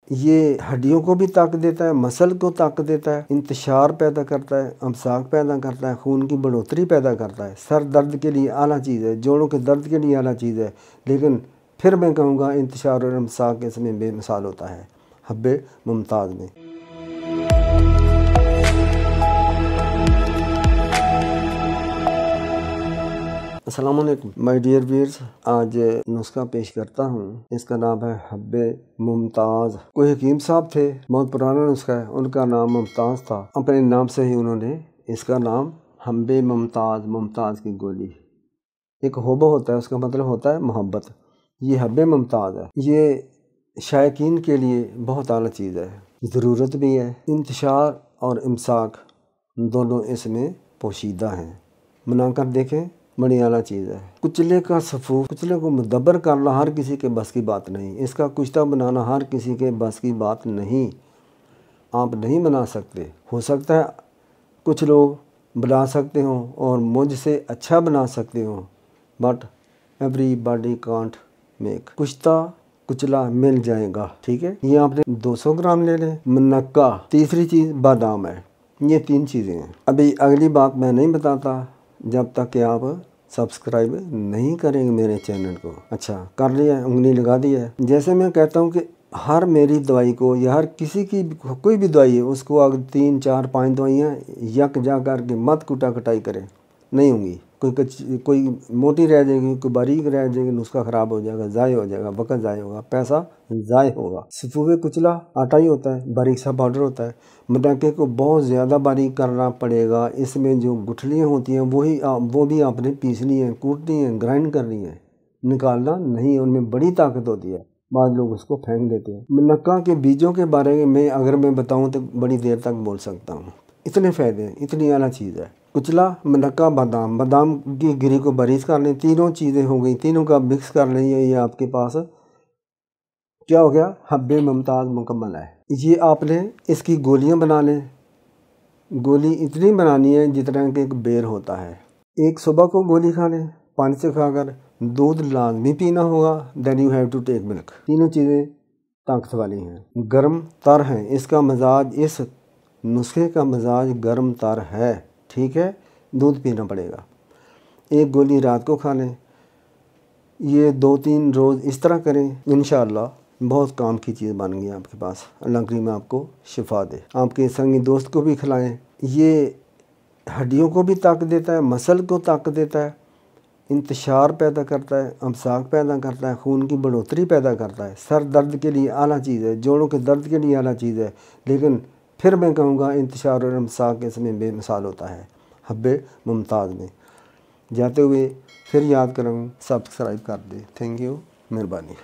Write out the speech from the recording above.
ये हड्डियों को भी ताकत देता है, मसल को ताकत देता है, इंतशार पैदा करता है, अमसाक पैदा करता है, खून की बढ़ोतरी पैदा करता है, सर दर्द के लिए आला चीज़ है, जोड़ों के दर्द के लिए आला चीज़ है। लेकिन फिर मैं कहूँगा इंतशार और अमसाक इसमें बेमिसाल होता है हब्बे मुमताज़ में। अस्सलाम वालेकुम माय डियर व्यूअर्स, आज नुस्खा पेश करता हूँ। इसका नाम है हब्बे मुमताज़। कोई हकीम साहब थे, बहुत पुराना नुस्खा है, उनका नाम मुमताज़ था। अपने नाम से ही उन्होंने इसका नाम हब्बे मुमताज़, मुमताज़ की गोली। एक होबा होता है, उसका मतलब होता है मोहब्बत। ये हब्बे मुमताज़ है, ये शायकीन के लिए बहुत आला चीज़ है, ज़रूरत भी है। इंतशार और इमसाक दोनों इसमें पोशीदा हैं। बनाकर देखें, बड़ी आला चीज़ है। कुचले का सफूफ, कुचले को मुदब्बर करना हर किसी के बस की बात नहीं। इसका कुश्ता बनाना हर किसी के बस की बात नहीं। आप नहीं बना सकते। हो सकता है कुछ लोग बना सकते हों और मुझसे अच्छा बना सकते हों, बट एवरीबॉडी कांट मेक। कुश्ता कुचला मिल जाएगा, ठीक है। ये आपने 200 ग्राम ले लें। मुनक्का, तीसरी चीज़ बादाम है। ये 3 चीज़ें हैं। अभी अगली बात मैं नहीं बताता जब तक कि आप सब्सक्राइब नहीं करेंगे मेरे चैनल को। अच्छा कर लिया है, उंगली लगा दी है। जैसे मैं कहता हूँ कि हर मेरी दवाई को या हर किसी की कोई भी दवाई है उसको अगर 3, 4, 5 दवाइयाँ यक जा करके मत कुटा कटाई करें, नहीं होंगी। कोई मोटी रह जाएगी, कोई बारीक रह जाएगी, नुस्खा ख़राब हो जाएगा, ज़ाय हो जाएगा, वक्त ज़ाय होगा, पैसा ज़ाय होगा। सफूवे कुचला आटा ही होता है, बारीक सा पाउडर होता है। मटाके को बहुत ज़्यादा बारीक करना पड़ेगा। इसमें जो गुठलियाँ होती हैं वो भी आपने पीसनी है, कूटनी है, ग्राइंड करनी है, निकालना नहीं। उनमें बड़ी ताकत होती है, बाद लोग उसको फेंक देते हैं। मुनक्का के बीजों के बारे में अगर मैं बताऊँ तो बड़ी देर तक बोल सकता हूँ। इतने फ़ायदे हैं, इतनी आला चीज़ है। कुचला, मुनक्का, बादाम। बादाम की गिरी को बारीक कर लें। तीनों चीज़ें हो गई, तीनों का मिक्स कर लें। ये आपके पास क्या हो गया, हब्बे मुमताज़ मुकम्मल है। ये आपने इसकी गोलियां बना लें। गोली इतनी बनानी है जितना कि एक बेर होता है। एक सुबह को गोली खा लें, पानी से खाकर। दूध लाजमी पीना होगा। Then you have to take milk. तीनों चीज़ें ताकत वाली हैं, गर्म तर हैं। इसका मजाज, इस नुस्खे का मजाज गर्म तर है, ठीक है। दूध पीना पड़ेगा। एक गोली रात को खा लें। ये 2-3 रोज़ इस तरह करें, इंशाअल्लाह बहुत काम की चीज़ बन गई आपके पास। अल्लाह करीम आपको शिफा दे। आपके संगी दोस्त को भी खिलाएं। ये हड्डियों को भी ताकत देता है, मसल को ताकत देता है, इंतशार पैदा करता है, अमसाक पैदा करता है, खून की बढ़ोतरी पैदा करता है, सर दर्द के लिए आला चीज़ है, जोड़ों के दर्द के लिए आला चीज़ है। लेकिन फिर मैं कहूँगा इंतशार और अमसाक इसमें बेमिसाल होता है हब्बे मुमताज़ में। जाते हुए फिर याद करूँ, सब्सक्राइब कर दे। थैंक यू, मेहरबानी।